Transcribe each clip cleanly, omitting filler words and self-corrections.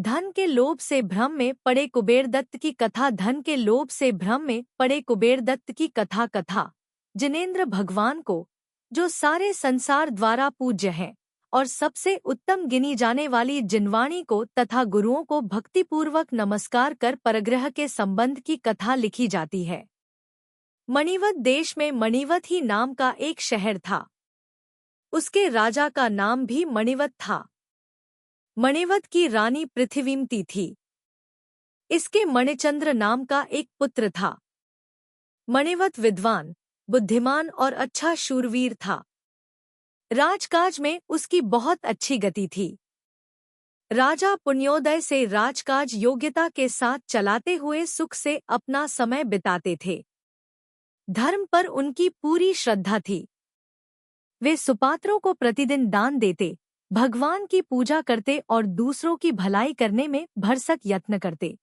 धन के लोभ से भ्रम में पड़े कुबेरदत्त की कथा। धन के लोभ से भ्रम में पड़े कुबेरदत्त की कथा। कथा जिनेंद्र भगवान को, जो सारे संसार द्वारा पूज्य हैं और सबसे उत्तम गिनी जाने वाली जिनवाणी को तथा गुरुओं को भक्तिपूर्वक नमस्कार कर परग्रह के संबंध की कथा लिखी जाती है। मणिवत देश में मणिवत ही नाम का एक शहर था। उसके राजा का नाम भी मणिवत था। मणिवत की रानी पृथ्वीमती थी। इसके मणिचंद्र नाम का एक पुत्र था। मणिवत विद्वान, बुद्धिमान और अच्छा शूरवीर था। राजकाज में उसकी बहुत अच्छी गति थी। राजा पुण्योदय से राजकाज योग्यता के साथ चलाते हुए सुख से अपना समय बिताते थे। धर्म पर उनकी पूरी श्रद्धा थी। वे सुपात्रों को प्रतिदिन दान देते, भगवान की पूजा करते और दूसरों की भलाई करने में भरसक यत्न करते।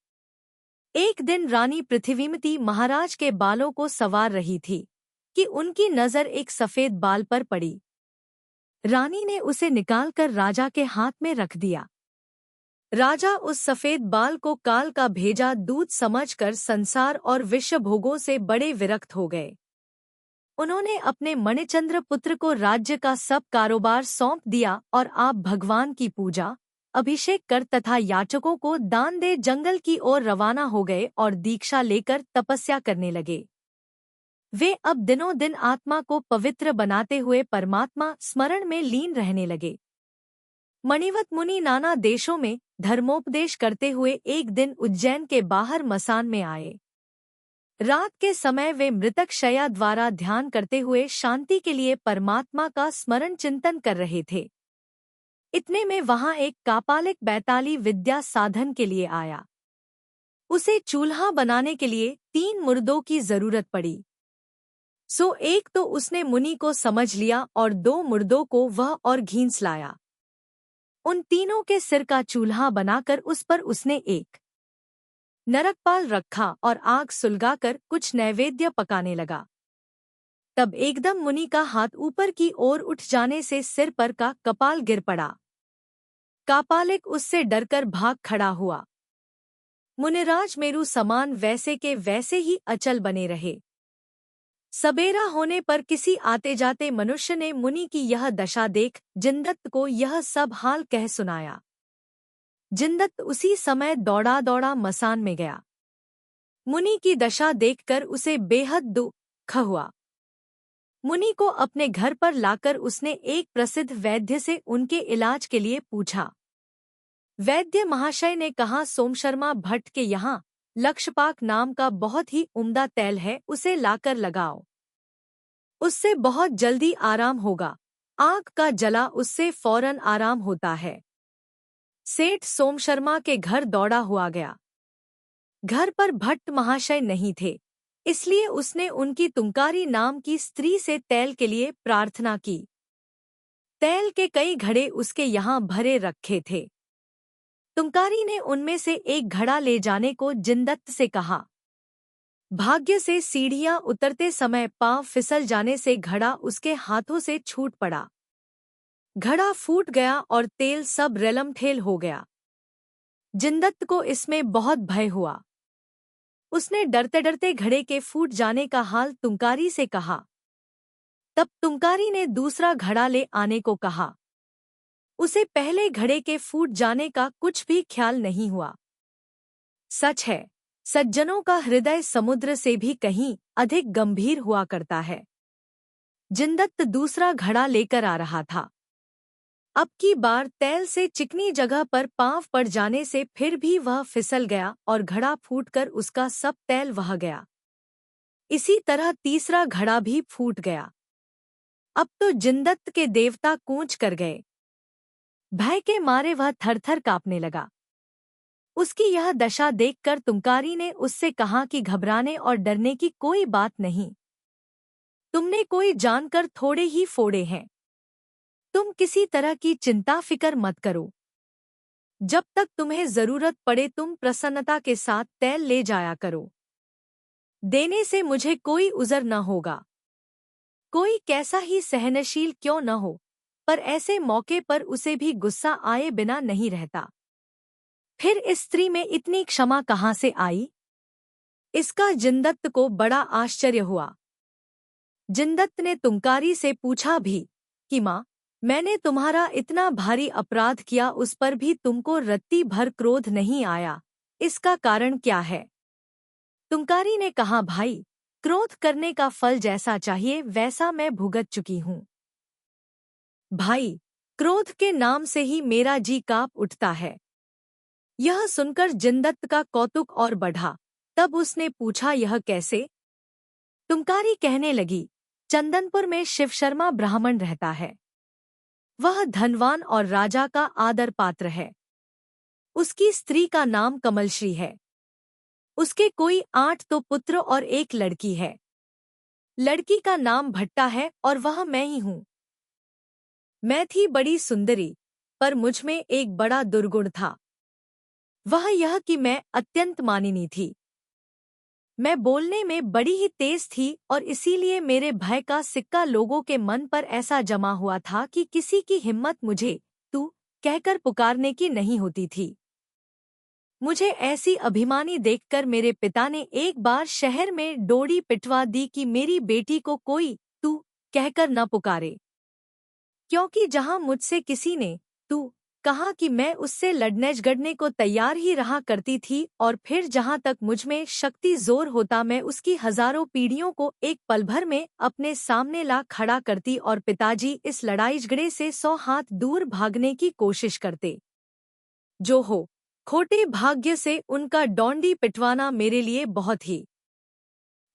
एक दिन रानी पृथ्वीमती महाराज के बालों को संवार रही थी कि उनकी नजर एक सफेद बाल पर पड़ी। रानी ने उसे निकालकर राजा के हाथ में रख दिया। राजा उस सफेद बाल को काल का भेजा दूत समझकर संसार और विश्व भोगों से बड़े विरक्त हो गए। उन्होंने अपने मणिचंद्र पुत्र को राज्य का सब कारोबार सौंप दिया और आप भगवान की पूजा, अभिषेक कर तथा याचकों को दान दे जंगल की ओर रवाना हो गए और दीक्षा लेकर तपस्या करने लगे। वे अब दिनों दिन आत्मा को पवित्र बनाते हुए परमात्मा स्मरण में लीन रहने लगे। मणिवत मुनि नाना देशों में धर्मोपदेश करते हुए एक दिन उज्जैन के बाहर मसान में आए। रात के समय वे मृतक शया द्वारा ध्यान करते हुए शांति के लिए परमात्मा का स्मरण चिंतन कर रहे थे। इतने में वहां एक कापालिक बैताली विद्या साधन के लिए आया। उसे चूल्हा बनाने के लिए 3 मुर्दों की जरूरत पड़ी। सो एक तो उसने मुनि को समझ लिया और 2 मुर्दों को वह और घींस लाया। उन तीनों के सिर का चूल्हा बनाकर उस पर उसने एक नरकपाल रखा और आग सुलगाकर कुछ नैवेद्य पकाने लगा। तब एकदम मुनि का हाथ ऊपर की ओर उठ जाने से सिर पर का कपाल गिर पड़ा। कापालिक उससे डरकर भाग खड़ा हुआ। मुनिराज मेरु समान वैसे के वैसे ही अचल बने रहे। सबेरा होने पर किसी आते जाते मनुष्य ने मुनि की यह दशा देख जिनदत्त को यह सब हाल कह सुनाया। जिनदत्त उसी समय दौड़ा दौड़ा मसान में गया। मुनि की दशा देखकर उसे बेहद दुख हुआ। मुनि को अपने घर पर लाकर उसने एक प्रसिद्ध वैद्य से उनके इलाज के लिए पूछा। वैद्य महाशय ने कहा, सोमशर्मा भट्ट के यहाँ लक्षपाक नाम का बहुत ही उम्दा तैल है, उसे लाकर लगाओ। उससे बहुत जल्दी आराम होगा। आग का जला उससे फौरन आराम होता है। सेठ सोमशर्मा के घर दौड़ा हुआ गया। घर पर भट्ट महाशय नहीं थे, इसलिए उसने उनकी तुंकारी नाम की स्त्री से तैल के लिए प्रार्थना की। तैल के कई घड़े उसके यहाँ भरे रखे थे। तुंकारी ने उनमें से एक घड़ा ले जाने को जिनदत्त से कहा। भाग्य से सीढ़ियां उतरते समय पांव फिसल जाने से घड़ा उसके हाथों से छूट पड़ा। घड़ा फूट गया और तेल सब रेलमठेल हो गया। जिनदत्त को इसमें बहुत भय हुआ। उसने डरते डरते घड़े के फूट जाने का हाल तुंकारी से कहा। तब तुंकारी ने दूसरा घड़ा ले आने को कहा। उसे पहले घड़े के फूट जाने का कुछ भी ख्याल नहीं हुआ। सच है, सज्जनों का हृदय समुद्र से भी कहीं अधिक गंभीर हुआ करता है। जिनदत्त दूसरा घड़ा लेकर आ रहा था। अब की बार तैल से चिकनी जगह पर पांव पड़ जाने से फिर भी वह फिसल गया और घड़ा फूटकर उसका सब तैल बह गया। इसी तरह तीसरा घड़ा भी फूट गया। अब तो जिनदत्त के देवता कूंच कर गए। भय के मारे वह थरथर कांपने लगा। उसकी यह दशा देखकर तुंकारी ने उससे कहा कि घबराने और डरने की कोई बात नहीं। तुमने कोई जानकर थोड़े ही फोड़े हैं। तुम किसी तरह की चिंता फिकर मत करो। जब तक तुम्हें जरूरत पड़े तुम प्रसन्नता के साथ तैल ले जाया करो। देने से मुझे कोई उज़र न होगा। कोई कैसा ही सहनशील क्यों न हो, पर ऐसे मौके पर उसे भी गुस्सा आए बिना नहीं रहता। फिर इस स्त्री में इतनी क्षमा कहाँ से आई? इसका जिनदत्त को बड़ा आश्चर्य हुआ। जिनदत्त ने तुंकारी से पूछा भी कि माँ, मैंने तुम्हारा इतना भारी अपराध किया, उस पर भी तुमको रत्ती भर क्रोध नहीं आया, इसका कारण क्या है? तुंकारी ने कहा, भाई, क्रोध करने का फल जैसा चाहिए वैसा मैं भुगत चुकी हूँ। भाई, क्रोध के नाम से ही मेरा जी कांप उठता है। यह सुनकर जिनदत्त का कौतुक और बढ़ा। तब उसने पूछा, यह कैसे? तुंकारी कहने लगी, चंदनपुर में शिव शर्मा ब्राह्मण रहता है। वह धनवान और राजा का आदर पात्र है। उसकी स्त्री का नाम कमलश्री है। उसके कोई 8 तो पुत्र और 1 लड़की है। लड़की का नाम भट्टा है और वह मैं ही हूँ। मैं थी बड़ी सुंदरी, पर मुझ में एक बड़ा दुर्गुण था। वह यह कि मैं अत्यंत मानिनी थी। मैं बोलने में बड़ी ही तेज थी और इसीलिए मेरे भय का सिक्का लोगों के मन पर ऐसा जमा हुआ था कि किसी की हिम्मत मुझे तू कहकर पुकारने की नहीं होती थी। मुझे ऐसी अभिमानी देखकर मेरे पिता ने एक बार शहर में डोरी पिटवा दी कि मेरी बेटी को कोई तू कहकर न पुकारे, क्योंकि जहां मुझसे किसी ने तू कहा कि मैं उससे लड़ने झगड़ने को तैयार ही रहा करती थी, और फिर जहां तक मुझ में शक्ति जोर होता मैं उसकी हजारों पीढ़ियों को एक पल भर में अपने सामने ला खड़ा करती और पिताजी इस लड़ाई झगड़े से 100 हाथ दूर भागने की कोशिश करते। जो हो, खोटे भाग्य से उनका डोंडी पिटवाना मेरे लिए बहुत ही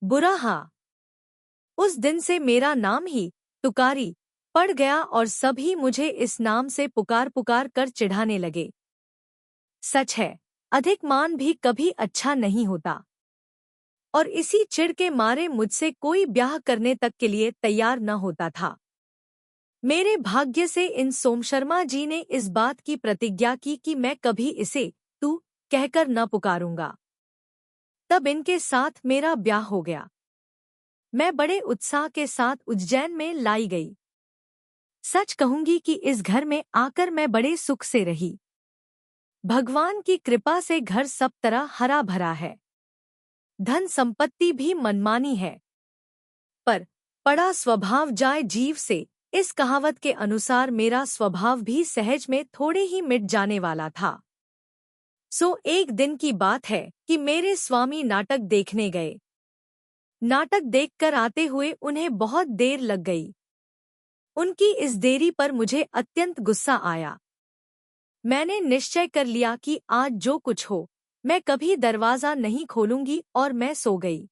बुरा हा। उस दिन से मेरा नाम ही तुकारी पड़ गया और सभी मुझे इस नाम से पुकार पुकार कर चिढ़ाने लगे। सच है, अधिक मान भी कभी अच्छा नहीं होता, और इसी चिढ़ के मारे मुझसे कोई ब्याह करने तक के लिए तैयार न होता था। मेरे भाग्य से इन सोमशर्मा जी ने इस बात की प्रतिज्ञा की कि मैं कभी इसे तू कहकर न पुकारूंगा। तब इनके साथ मेरा ब्याह हो गया। मैं बड़े उत्साह के साथ उज्जैन में लाई गई। सच कहूंगी कि इस घर में आकर मैं बड़े सुख से रही। भगवान की कृपा से घर सब तरह हरा भरा है। धन संपत्ति भी मनमानी है, पर पड़ा स्वभाव जाए जीव से, इस कहावत के अनुसार मेरा स्वभाव भी सहज में थोड़े ही मिट जाने वाला था। सो एक दिन की बात है कि मेरे स्वामी नाटक देखने गए। नाटक देखकर आते हुए उन्हें बहुत देर लग गई। उनकी इस देरी पर मुझे अत्यंत गुस्सा आया। मैंने निश्चय कर लिया कि आज जो कुछ हो, मैं कभी दरवाजा नहीं खोलूंगी, और मैं सो गई।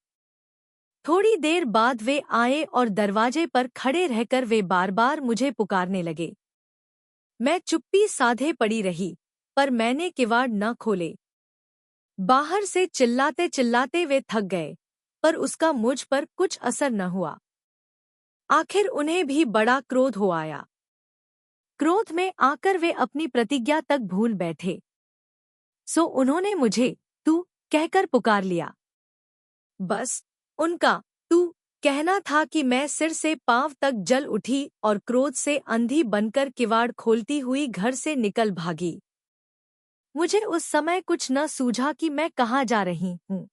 थोड़ी देर बाद वे आए और दरवाजे पर खड़े रहकर वे बार बार मुझे पुकारने लगे। मैं चुप्पी साधे पड़ी रही, पर मैंने किवाड़ न खोले। बाहर से चिल्लाते चिल्लाते वे थक गए, पर उसका मुझ पर कुछ असर न हुआ। आखिर उन्हें भी बड़ा क्रोध हो आया। क्रोध में आकर वे अपनी प्रतिज्ञा तक भूल बैठे। सो उन्होंने मुझे तू कहकर पुकार लिया। बस उनका तू कहना था कि मैं सिर से पांव तक जल उठी और क्रोध से अंधी बनकर किवाड़ खोलती हुई घर से निकल भागी। मुझे उस समय कुछ न सूझा कि मैं कहाँ जा रही हूँ।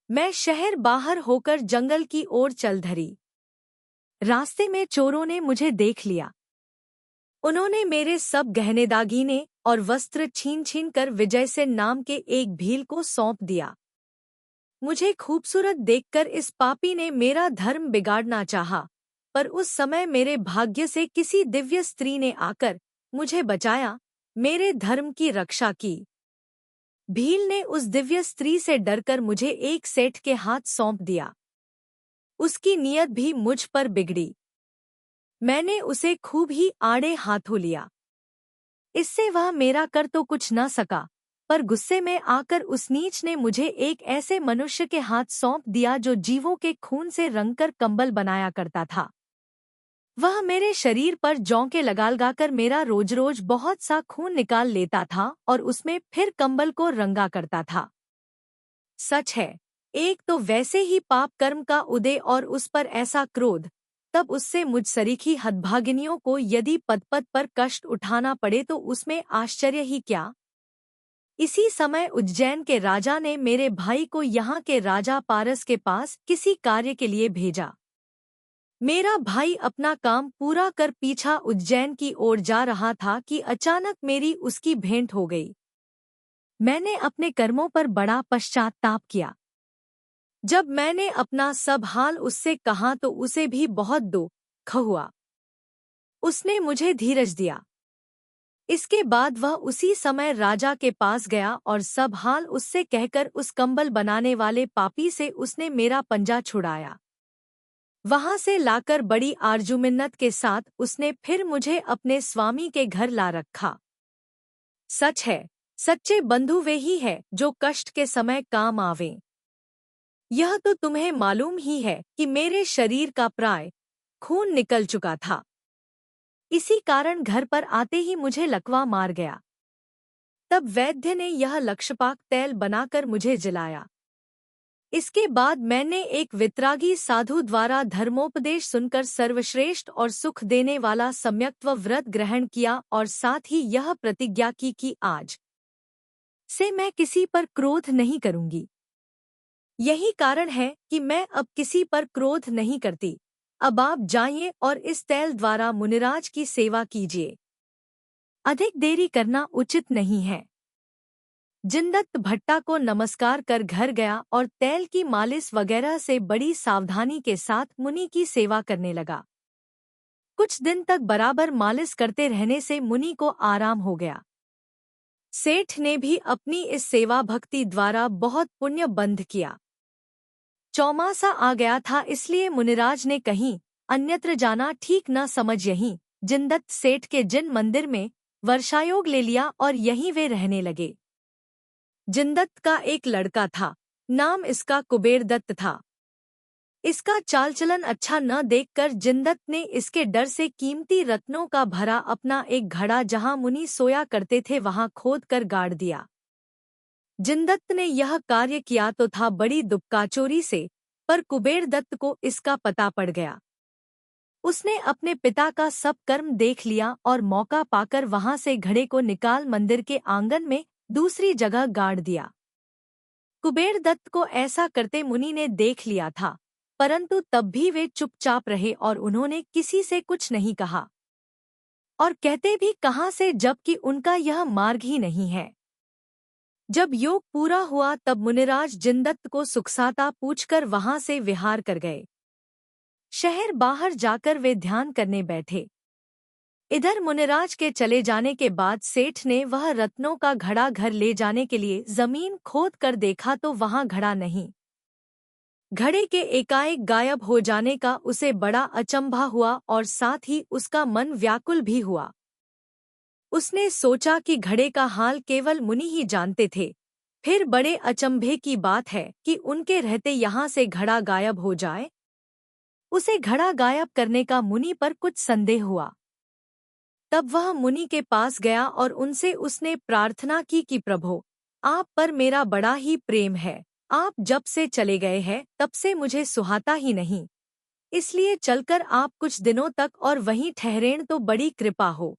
मैं शहर बाहर होकर जंगल की ओर चल धरी। रास्ते में चोरों ने मुझे देख लिया। उन्होंने मेरे सब गहने दागीने और वस्त्र छीन छीन कर विजय सेन नाम के एक भील को सौंप दिया। मुझे खूबसूरत देखकर इस पापी ने मेरा धर्म बिगाड़ना चाहा, पर उस समय मेरे भाग्य से किसी दिव्य स्त्री ने आकर मुझे बचाया, मेरे धर्म की रक्षा की। भील ने उस दिव्य स्त्री से डरकर मुझे एक सेठ के हाथ सौंप दिया। उसकी नीयत भी मुझ पर बिगड़ी। मैंने उसे खूब ही आड़े हाथों लिया। इससे वह मेरा कर तो कुछ न सका, पर गुस्से में आकर उस नीच ने मुझे एक ऐसे मनुष्य के हाथ सौंप दिया जो जीवों के खून से रंगकर कंबल बनाया करता था। वह मेरे शरीर पर जौंके लगाकर मेरा रोज रोज बहुत सा खून निकाल लेता था और उसमें फिर कंबल को रंगा करता था। सच है, एक तो वैसे ही पाप कर्म का उदय और उस पर ऐसा क्रोध, तब उससे मुझ सरीखी हतभागिनियों को यदि पद पद पर कष्ट उठाना पड़े तो उसमें आश्चर्य ही क्या। इसी समय उज्जैन के राजा ने मेरे भाई को यहाँ के राजा पारस के पास किसी कार्य के लिए भेजा। मेरा भाई अपना काम पूरा कर पीछा उज्जैन की ओर जा रहा था कि अचानक मेरी उसकी भेंट हो गई। मैंने अपने कर्मों पर बड़ा पश्चात्ताप किया। जब मैंने अपना सब हाल उससे कहा तो उसे भी बहुत दुख हुआ। उसने मुझे धीरज दिया। इसके बाद वह उसी समय राजा के पास गया और सब हाल उससे कहकर उस कंबल बनाने वाले पापी से उसने मेरा पंजा छुड़ाया। वहां से लाकर बड़ी आरजुमिन्नत के साथ उसने फिर मुझे अपने स्वामी के घर ला रखा। सच है, सच्चे बंधु वे ही है जो कष्ट के समय काम आवें। यह तो तुम्हें मालूम ही है कि मेरे शरीर का प्राय खून निकल चुका था। इसी कारण घर पर आते ही मुझे लकवा मार गया। तब वैद्य ने यह लक्षपाक तैल बनाकर मुझे जिलाया। इसके बाद मैंने एक वितरागी साधु द्वारा धर्मोपदेश सुनकर सर्वश्रेष्ठ और सुख देने वाला सम्यक्त्व व्रत ग्रहण किया और साथ ही यह प्रतिज्ञा की कि आज से मैं किसी पर क्रोध नहीं करूंगी। यही कारण है कि मैं अब किसी पर क्रोध नहीं करती। अब आप जाइए और इस तैल द्वारा मुनिराज की सेवा कीजिए। अधिक देरी करना उचित नहीं है। जिनदत्त भट्टा को नमस्कार कर घर गया और तैल की मालिश वगैरह से बड़ी सावधानी के साथ मुनि की सेवा करने लगा। कुछ दिन तक बराबर मालिश करते रहने से मुनि को आराम हो गया। सेठ ने भी अपनी इस सेवा भक्ति द्वारा बहुत पुण्य बंध किया। चौमासा आ गया था, इसलिए मुनिराज ने कहीं अन्यत्र जाना ठीक न समझ यहीं जिनदत्त सेठ के जिन मंदिर में वर्षायोग ले लिया और यहीं वे रहने लगे। जिनदत्त का एक लड़का था, नाम इसका कुबेर दत्त था। इसका चाल चलन अच्छा न देखकर जिनदत्त ने इसके डर से कीमती रत्नों का भरा अपना एक घड़ा जहां मुनि सोया करते थे वहां खोद कर गाड़ दिया। जिनदत्त ने यह कार्य किया तो था बड़ी दुबकाचोरी से, पर कुबेर दत्त को इसका पता पड़ गया। उसने अपने पिता का सब कर्म देख लिया और मौका पाकर वहां से घड़े को निकाल मंदिर के आंगन में दूसरी जगह गाड़ दिया। कुबेर दत्त को ऐसा करते मुनि ने देख लिया था, परंतु तब भी वे चुपचाप रहे और उन्होंने किसी से कुछ नहीं कहा और कहते भी कहाँ से जबकि उनका यह मार्ग ही नहीं है। जब योग पूरा हुआ तब मुनिराज जिनदत्त को सुखसाता पूछकर वहां से विहार कर गए। शहर बाहर जाकर वे ध्यान करने बैठे। इधर मुनिराज के चले जाने के बाद सेठ ने वह रत्नों का घड़ा घर ले जाने के लिए जमीन खोद कर देखा तो वहां घड़ा नहीं। घड़े के एकाएक गायब हो जाने का उसे बड़ा अचंभा हुआ और साथ ही उसका मन व्याकुल भी हुआ। उसने सोचा कि घड़े का हाल केवल मुनि ही जानते थे। फिर बड़े अचंभे की बात है कि उनके रहते यहाँ से घड़ा गायब हो जाए। उसे घड़ा गायब करने का मुनि पर कुछ संदेह हुआ। तब वह मुनि के पास गया और उनसे उसने प्रार्थना की कि प्रभो, आप पर मेरा बड़ा ही प्रेम है। आप जब से चले गए हैं तब से मुझे सुहाता ही नहीं, इसलिए चलकर आप कुछ दिनों तक और वहीं ठहरें तो बड़ी कृपा हो।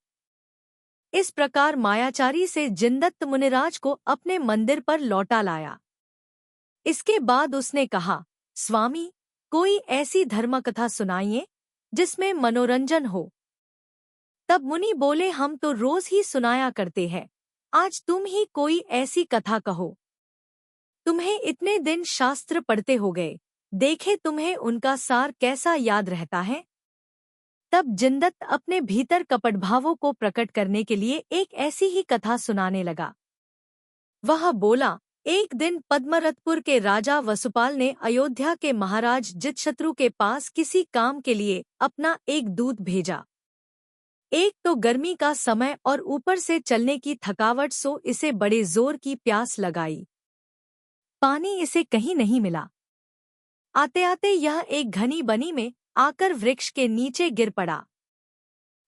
इस प्रकार मायाचारी से जिनदत्त मुनिराज को अपने मंदिर पर लौटा लाया। इसके बाद उसने कहा, स्वामी, कोई ऐसी धर्मकथा सुनाइए जिसमें मनोरंजन हो। तब मुनि बोले, हम तो रोज ही सुनाया करते हैं, आज तुम ही कोई ऐसी कथा कहो। तुम्हें इतने दिन शास्त्र पढ़ते हो गए, देखे तुम्हें उनका सार कैसा याद रहता है। तब जिनदत्त अपने भीतर कपट भावों को प्रकट करने के लिए एक ऐसी ही कथा सुनाने लगा। वह बोला, एक दिन पद्मरथपुर के राजा वसुपाल ने अयोध्या के महाराज जितशत्रु के पास किसी काम के लिए अपना एक दूत भेजा। एक तो गर्मी का समय और ऊपर से चलने की थकावट, सो इसे बड़े जोर की प्यास लगाई। पानी इसे कहीं नहीं मिला। आते आते यह एक घनी बनी में आकर वृक्ष के नीचे गिर पड़ा।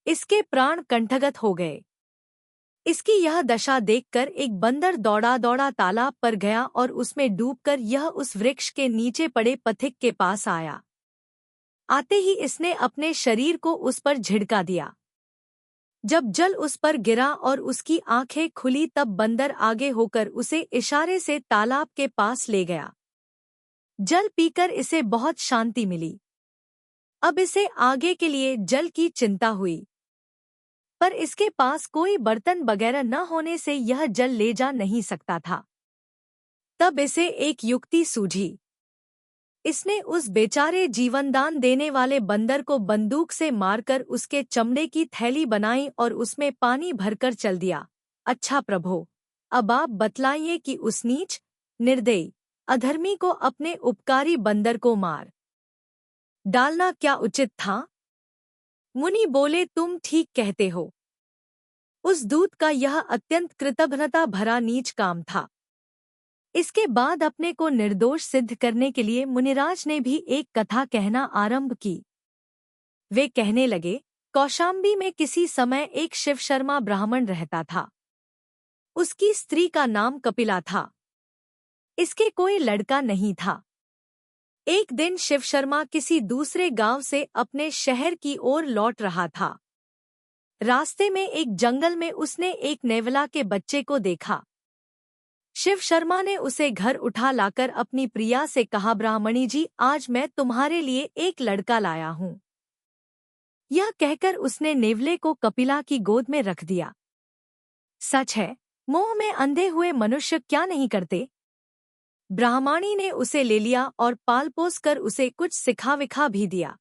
इसके प्राण कंठगत हो गए। इसकी यह दशा देखकर एक बंदर दौड़ा दौड़ा तालाब पर गया और उसमें डूबकर यह उस वृक्ष के नीचे पड़े पथिक के पास आया। आते ही इसने अपने शरीर को उस पर झिड़का दिया। जब जल उस पर गिरा और उसकी आंखें खुली तब बंदर आगे होकर उसे इशारे से तालाब के पास ले गया। जल पीकर इसे बहुत शांति मिली। अब इसे आगे के लिए जल की चिंता हुई, पर इसके पास कोई बर्तन वगैरह न होने से यह जल ले जा नहीं सकता था। तब इसे एक युक्ति सूझी। इसने उस बेचारे जीवनदान देने वाले बंदर को बंदूक से मारकर उसके चमड़े की थैली बनाई और उसमें पानी भरकर चल दिया। अच्छा प्रभो, अब आप बतलाइए कि उस नीच, निर्दयी, अधर्मी को अपने उपकारी बंदर को मार डालना क्या उचित था? मुनि बोले, तुम ठीक कहते हो। उस दूत का यह अत्यंत कृतघ्नता भरा नीच काम था। इसके बाद अपने को निर्दोष सिद्ध करने के लिए मुनिराज ने भी एक कथा कहना आरंभ की। वे कहने लगे, कौशाम्बी में किसी समय एक शिवशर्मा ब्राह्मण रहता था। उसकी स्त्री का नाम कपिला था। इसके कोई लड़का नहीं था। एक दिन शिवशर्मा किसी दूसरे गांव से अपने शहर की ओर लौट रहा था। रास्ते में एक जंगल में उसने एक नेवला के बच्चे को देखा। शिव शर्मा ने उसे घर उठा लाकर अपनी प्रिया से कहा, ब्राह्मणी जी, आज मैं तुम्हारे लिए एक लड़का लाया हूँ। यह कहकर उसने नेवले को कपिला की गोद में रख दिया। सच है, मोह में अंधे हुए मनुष्य क्या नहीं करते। ब्राह्मणी ने उसे ले लिया और पाल पोस कर उसे कुछ सिखा विखा भी दिया।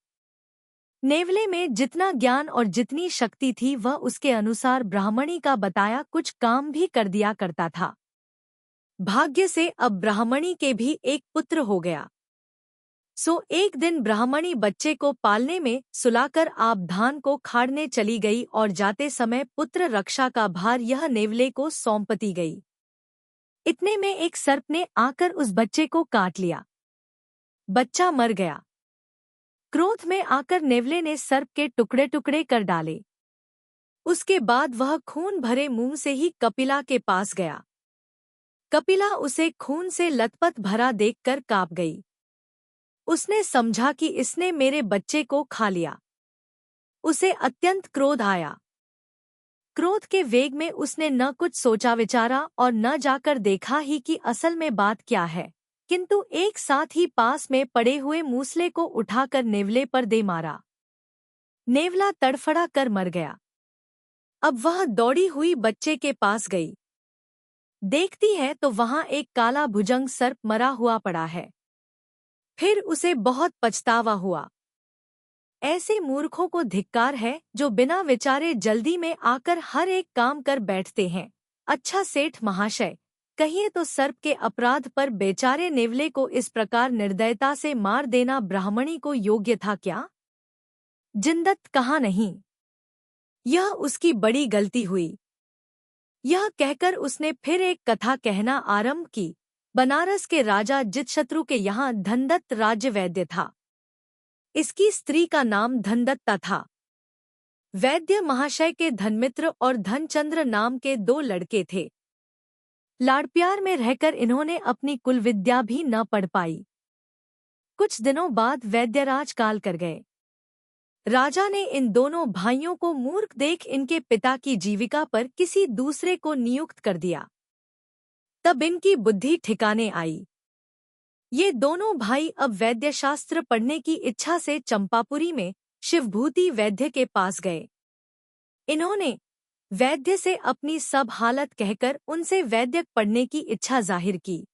नेवले में जितना ज्ञान और जितनी शक्ति थी वह उसके अनुसार ब्राह्मणी का बताया कुछ काम भी कर दिया करता था। भाग्य से अब ब्राह्मणी के भी एक पुत्र हो गया। सो एक दिन ब्राह्मणी बच्चे को पालने में सुलाकर आप धान को खाड़ने चली गई और जाते समय पुत्र रक्षा का भार यह नेवले को सौंपती गई। इतने में एक सर्प ने आकर उस बच्चे को काट लिया। बच्चा मर गया। क्रोध में आकर नेवले ने सर्प के टुकड़े टुकड़े कर डाले। उसके बाद वह खून भरे मुंह से ही कपिला के पास गया। कपिला उसे खून से लथपथ भरा देखकर काँप गई। उसने समझा कि इसने मेरे बच्चे को खा लिया। उसे अत्यंत क्रोध आया। क्रोध के वेग में उसने न कुछ सोचा विचारा और न जाकर देखा ही कि असल में बात क्या है, किंतु एक साथ ही पास में पड़े हुए मूसले को उठाकर नेवले पर दे मारा। नेवला तड़फड़ा कर मर गया। अब वह दौड़ी हुई बच्चे के पास गई। देखती है तो वहां एक काला भुजंग सर्प मरा हुआ पड़ा है। फिर उसे बहुत पछतावा हुआ। ऐसे मूर्खों को धिक्कार है जो बिना विचारे जल्दी में आकर हर एक काम कर बैठते हैं। अच्छा सेठ महाशय, कहिए तो सर्प के अपराध पर बेचारे नेवले को इस प्रकार निर्दयता से मार देना ब्राह्मणी को योग्य था क्या? जिंदत कहाँ नहीं, यह उसकी बड़ी गलती हुई। यह कहकर उसने फिर एक कथा कहना आरंभ की। बनारस के राजा जितशत्रु के यहाँ धनदत्त राज्य वैद्य था। इसकी स्त्री का नाम धनदत्ता था। वैद्य महाशय के धनमित्र और धनचंद्र नाम के 2 लड़के थे। लाड़ प्यार में रहकर इन्होंने अपनी कुल विद्या भी न पढ़ पाई। कुछ दिनों बाद वैद्यराज काल कर गए। राजा ने इन दोनों भाइयों को मूर्ख देख इनके पिता की जीविका पर किसी दूसरे को नियुक्त कर दिया। तब इनकी बुद्धि ठिकाने आई। ये दोनों भाई अब वैद्य शास्त्र पढ़ने की इच्छा से चंपापुरी में शिवभूति वैद्य के पास गए। इन्होंने वैद्य से अपनी सब हालत कहकर उनसे वैद्यक पढ़ने की इच्छा जाहिर की।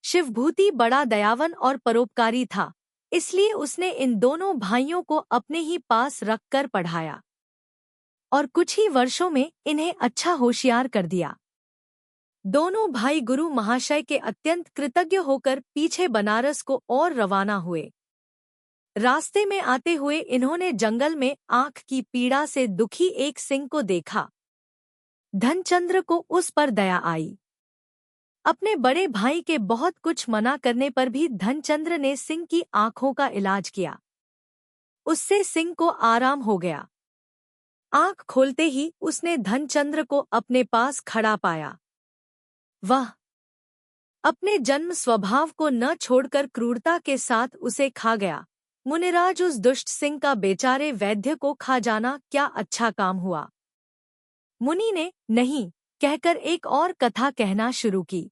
शिवभूति बड़ा दयावान और परोपकारी था, इसलिए उसने इन दोनों भाइयों को अपने ही पास रखकर पढ़ाया और कुछ ही वर्षों में इन्हें अच्छा होशियार कर दिया। दोनों भाई गुरु महाशय के अत्यंत कृतज्ञ होकर पीछे बनारस को और रवाना हुए। रास्ते में आते हुए इन्होंने जंगल में आंख की पीड़ा से दुखी एक सिंह को देखा। धनचंद्र को उस पर दया आई। अपने बड़े भाई के बहुत कुछ मना करने पर भी धनचंद्र ने सिंह की आंखों का इलाज किया। उससे सिंह को आराम हो गया। आंख खोलते ही उसने धनचंद्र को अपने पास खड़ा पाया। वह अपने जन्म स्वभाव को न छोड़कर क्रूरता के साथ उसे खा गया। मुनिराज, उस दुष्ट सिंह का बेचारे वैद्य को खा जाना क्या अच्छा काम हुआ। मुनि ने नहीं कहकर एक और कथा कहना शुरू की।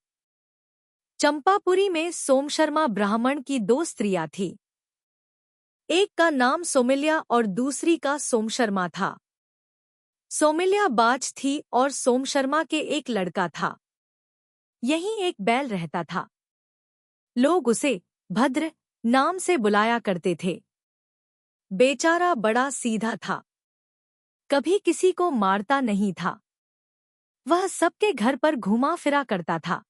चंपापुरी में सोमशर्मा ब्राह्मण की दो स्त्रियां थीं। एक का नाम सोमिल्या और दूसरी का सोमशर्मा था। सोमिल्या बाज थी और सोमशर्मा के एक लड़का था। यहीं एक बैल रहता था। लोग उसे भद्र नाम से बुलाया करते थे। बेचारा बड़ा सीधा था, कभी किसी को मारता नहीं था। वह सबके घर पर घूमा फिरा करता था।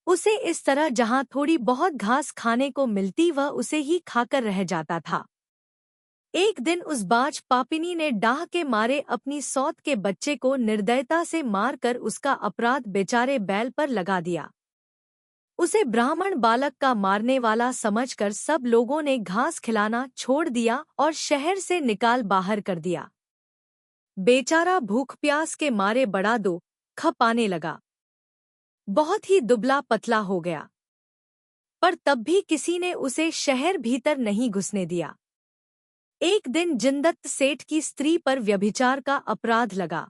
उसे इस तरह जहां थोड़ी बहुत घास खाने को मिलती वह उसे ही खाकर रह जाता था। एक दिन उस बाज पापिनी ने डाह के मारे अपनी सौत के बच्चे को निर्दयता से मारकर उसका अपराध बेचारे बैल पर लगा दिया। उसे ब्राह्मण बालक का मारने वाला समझकर सब लोगों ने घास खिलाना छोड़ दिया और शहर से निकाल बाहर कर दिया। बेचारा भूख प्यास के मारे बड़ा दुख पाने लगा। बहुत ही दुबला पतला हो गया, पर तब भी किसी ने उसे शहर भीतर नहीं घुसने दिया। एक दिन जिनदत्त सेठ की स्त्री पर व्यभिचार का अपराध लगा।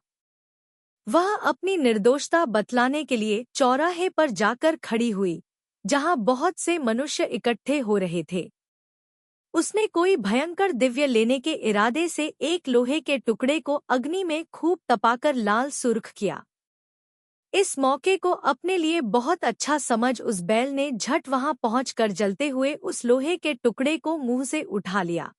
वह अपनी निर्दोषता बतलाने के लिए चौराहे पर जाकर खड़ी हुई, जहां बहुत से मनुष्य इकट्ठे हो रहे थे। उसने कोई भयंकर दिव्य लेने के इरादे से एक लोहे के टुकड़े को अग्नि में खूब तपाकर लाल सुर्ख किया। इस मौके को अपने लिए बहुत अच्छा समझ उस बैल ने झट वहां पहुंचकर जलते हुए उस लोहे के टुकड़े को मुंह से उठा लिया।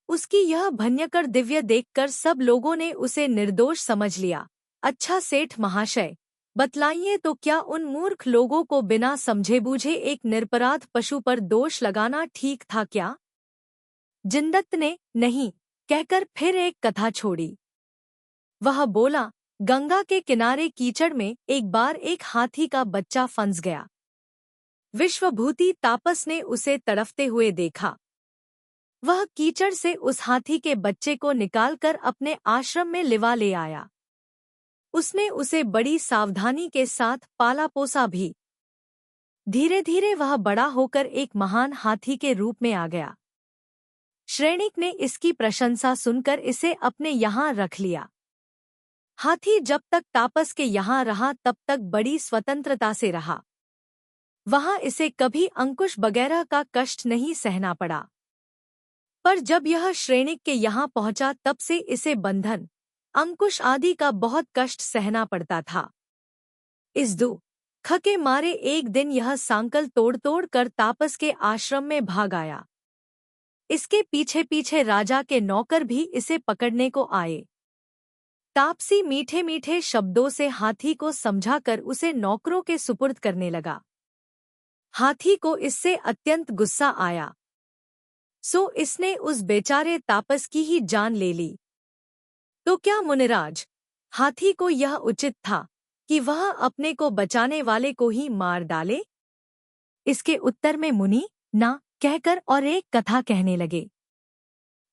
उसकी यह भयंकर दिव्य देखकर सब लोगों ने उसे निर्दोष समझ लिया। अच्छा सेठ महाशय, बतलाइए तो क्या उन मूर्ख लोगों को बिना समझे बूझे एक निरपराध पशु पर दोष लगाना ठीक था क्या? जिनदत्त ने नहीं कहकर फिर एक कथा छोड़ी। वह बोला, गंगा के किनारे कीचड़ में एक बार एक हाथी का बच्चा फंस गया। विश्वभूति तापस ने उसे तड़फते हुए देखा। वह कीचड़ से उस हाथी के बच्चे को निकालकर अपने आश्रम में लिवा ले आया। उसने उसे बड़ी सावधानी के साथ पाला पोसा भी। धीरे धीरे वह बड़ा होकर एक महान हाथी के रूप में आ गया। श्रेणिक ने इसकी प्रशंसा सुनकर इसे अपने यहाँ रख लिया। हाथी जब तक तापस के यहाँ रहा तब तक बड़ी स्वतंत्रता से रहा। वहाँ इसे कभी अंकुश वगैरह का कष्ट नहीं सहना पड़ा। पर जब यह श्रेणिक के यहाँ पहुँचा तब से इसे बंधन, अंकुश आदि का बहुत कष्ट सहना पड़ता था। इस दुख के मारे एक दिन यह सांकल तोड़ तोड़ कर तापस के आश्रम में भाग आया। इसके पीछे पीछे राजा के नौकर भी इसे पकड़ने को आए। तापसी मीठे मीठे शब्दों से हाथी को समझाकर उसे नौकरों के सुपुर्द करने लगा। हाथी को इससे अत्यंत गुस्सा आया, सो इसने उस बेचारे तापस की ही जान ले ली। तो क्या मुनिराज, हाथी को यह उचित था कि वह अपने को बचाने वाले को ही मार डाले? इसके उत्तर में मुनि ना कहकर और एक कथा कहने लगे।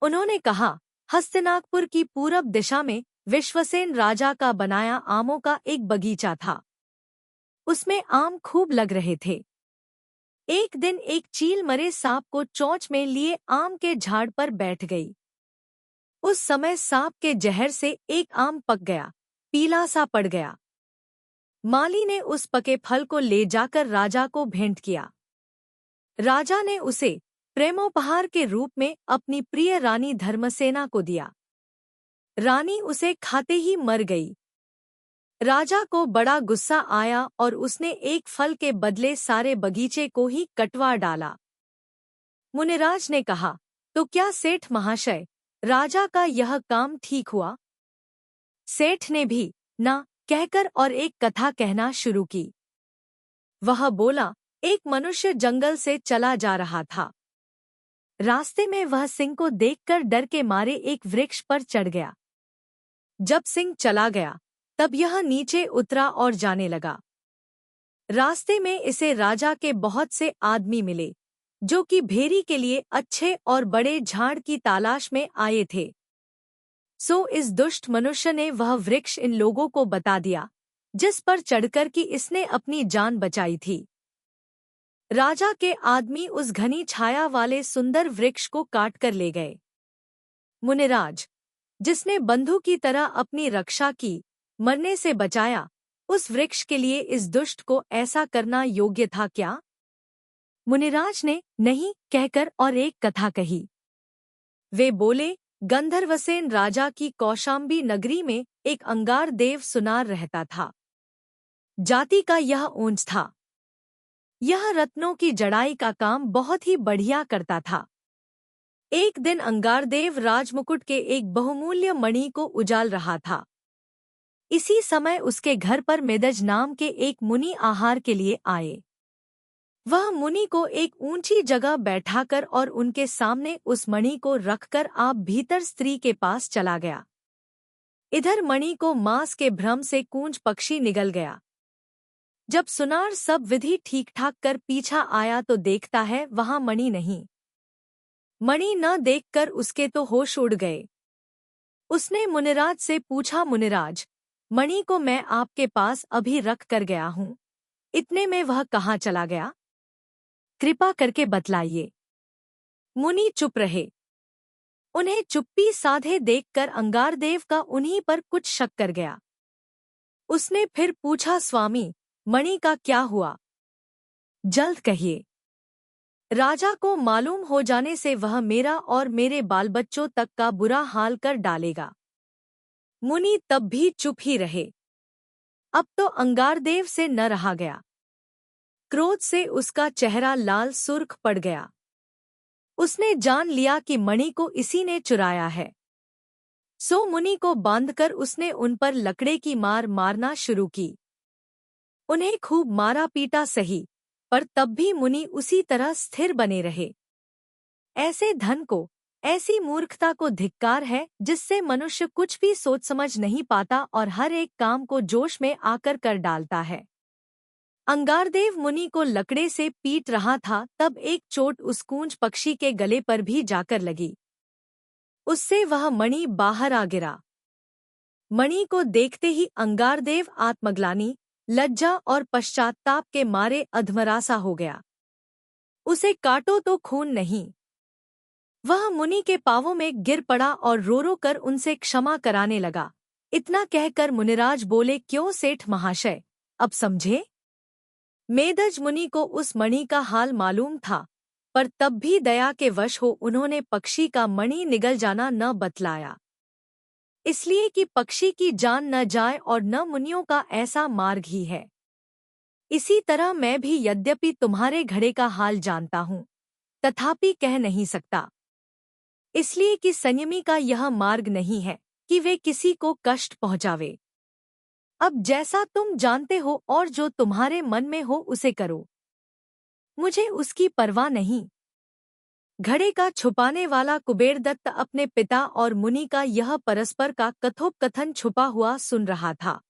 उन्होंने कहा, हस्तिनापुर की पूरब दिशा में विश्वसेन राजा का बनाया आमों का एक बगीचा था। उसमें आम खूब लग रहे थे। एक दिन एक चील मरे सांप को चोंच में लिए आम के झाड़ पर बैठ गई। उस समय सांप के जहर से एक आम पक गया, पीला सा पड़ गया। माली ने उस पके फल को ले जाकर राजा को भेंट किया। राजा ने उसे प्रेमोपहार के रूप में अपनी प्रिय रानी धर्मसेना को दिया। रानी उसे खाते ही मर गई। राजा को बड़ा गुस्सा आया और उसने एक फल के बदले सारे बगीचे को ही कटवा डाला। मुनिराज ने कहा, तो क्या सेठ महाशय, राजा का यह काम ठीक हुआ? सेठ ने भी ना कहकर और एक कथा कहना शुरू की। वह बोला, एक मनुष्य जंगल से चला जा रहा था। रास्ते में वह सिंह को देखकर डर के मारे एक वृक्ष पर चढ़ गया। जब सिंह चला गया तब यह नीचे उतरा और जाने लगा। रास्ते में इसे राजा के बहुत से आदमी मिले, जो कि भेरी के लिए अच्छे और बड़े झाड़ की तलाश में आए थे। सो इस दुष्ट मनुष्य ने वह वृक्ष इन लोगों को बता दिया, जिस पर चढ़कर कि इसने अपनी जान बचाई थी। राजा के आदमी उस घनी छाया वाले सुंदर वृक्ष को काट कर ले गए। मुनिराज, जिसने बंधु की तरह अपनी रक्षा की, मरने से बचाया, उस वृक्ष के लिए इस दुष्ट को ऐसा करना योग्य था क्या? मुनिराज ने नहीं कहकर और एक कथा कही। वे बोले, गंधर्वसेन राजा की कौशाम्बी नगरी में एक अंगार देव सुनार रहता था। जाति का यह ऊंच था। यह रत्नों की जड़ाई का काम बहुत ही बढ़िया करता था। एक दिन अंगारदेव राजमुकुट के एक बहुमूल्य मणि को उजाल रहा था। इसी समय उसके घर पर मेदज नाम के एक मुनि आहार के लिए आए। वह मुनि को एक ऊंची जगह बैठाकर और उनके सामने उस मणि को रखकर आप भीतर स्त्री के पास चला गया। इधर मणि को मांस के भ्रम से कूंज पक्षी निगल गया। जब सुनार सब विधि ठीक ठाक कर पीछा आया तो देखता है वहां मणि नहीं। मणि न देखकर उसके तो होश उड़ गए। उसने मुनिराज से पूछा, मुनिराज, मणि को मैं आपके पास अभी रख कर गया हूँ, इतने में वह कहाँ चला गया? कृपा करके बतलाइए। मुनि चुप रहे। उन्हें चुप्पी साधे देखकर अंगारदेव का उन्हीं पर कुछ शक कर गया। उसने फिर पूछा, स्वामी, मणि का क्या हुआ? जल्द कहिए। राजा को मालूम हो जाने से वह मेरा और मेरे बाल बच्चों तक का बुरा हाल कर डालेगा। मुनि तब भी चुप ही रहे। अब तो अंगारदेव से न रहा गया। क्रोध से उसका चेहरा लाल सुर्ख पड़ गया। उसने जान लिया कि मणि को इसी ने चुराया है। सो मुनि को बांधकर उसने उन पर लकड़े की मार मारना शुरू की। उन्हें खूब मारा पीटा सही, पर तब भी मुनि उसी तरह स्थिर बने रहे। ऐसे धन को, ऐसी मूर्खता को धिक्कार है जिससे मनुष्य कुछ भी सोच समझ नहीं पाता और हर एक काम को जोश में आकर कर डालता है। अंगारदेव मुनि को लकड़े से पीट रहा था तब एक चोट उस कूंज पक्षी के गले पर भी जाकर लगी। उससे वह मणि बाहर आ गिरा। मणि को देखते ही अंगारदेव आत्मग्लानि, लज्जा और पश्चात्ताप के मारे अधमरासा हो गया। उसे काटो तो खून नहीं। वह मुनि के पांवों में गिर पड़ा और रो रो कर उनसे क्षमा कराने लगा। इतना कहकर मुनिराज बोले, क्यों सेठ महाशय, अब समझे? मेदज मुनि को उस मणि का हाल मालूम था, पर तब भी दया के वश हो उन्होंने पक्षी का मणि निगल जाना न बतलाया, इसलिए कि पक्षी की जान न जाए और न मुनियों का ऐसा मार्ग ही है। इसी तरह मैं भी यद्यपि तुम्हारे घड़े का हाल जानता हूँ, तथापि कह नहीं सकता, इसलिए कि संयमी का यह मार्ग नहीं है कि वे किसी को कष्ट पहुँचावे। अब जैसा तुम जानते हो और जो तुम्हारे मन में हो उसे करो, मुझे उसकी परवाह नहीं। घड़े का छुपाने वाला कुबेरदत्त अपने पिता और मुनि का यह परस्पर का कथोपकथन छुपा हुआ सुन रहा था।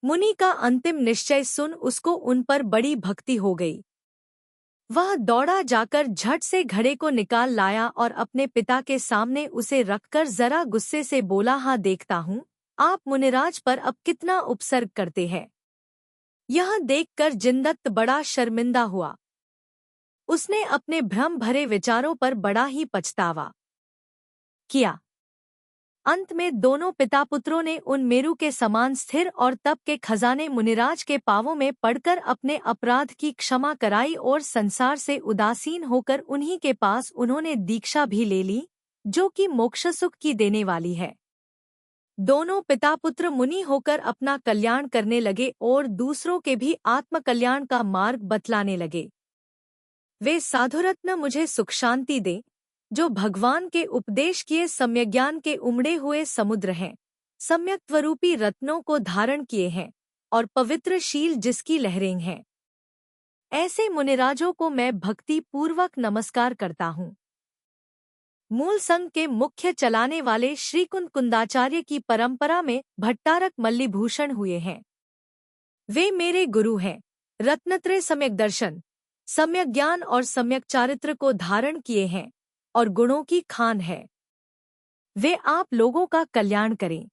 मुनि का अंतिम निश्चय सुन उसको उन पर बड़ी भक्ति हो गई। वह दौड़ा जाकर झट से घड़े को निकाल लाया और अपने पिता के सामने उसे रखकर जरा गुस्से से बोला, हाँ देखता हूँ आप मुनिराज पर अब कितना उपसर्ग करते हैं। यह देखकर जिनदत्त बड़ा शर्मिंदा हुआ। उसने अपने भ्रम भरे विचारों पर बड़ा ही पछतावा किया। अंत में दोनों पिता पुत्रों ने उन मेरु के समान स्थिर और तप के खजाने मुनिराज के पांवों में पड़कर अपने अपराध की क्षमा कराई और संसार से उदासीन होकर उन्हीं के पास उन्होंने दीक्षा भी ले ली, जो कि मोक्ष सुख की देने वाली है। दोनों पिता पुत्र मुनि होकर अपना कल्याण करने लगे और दूसरों के भी आत्मकल्याण का मार्ग बतलाने लगे। वे साधुरत्न मुझे सुख शांति दें, जो भगवान के उपदेश किए सम्यज्ञान के उमड़े हुए समुद्र हैं, सम्यक्त्वरूपी रत्नों को धारण किए हैं और पवित्र शील जिसकी लहरें हैं। ऐसे मुनिराजों को मैं भक्ति पूर्वक नमस्कार करता हूँ। मूल संघ के मुख्य चलाने वाले श्री कुंदाचार्य की परंपरा में भट्टारक मल्लिभूषण हुए हैं। वे मेरे गुरु हैं। रत्नत्रय सम्यक दर्शन, सम्यक ज्ञान और सम्यक चारित्र को धारण किए हैं और गुणों की खान है। वे आप लोगों का कल्याण करें।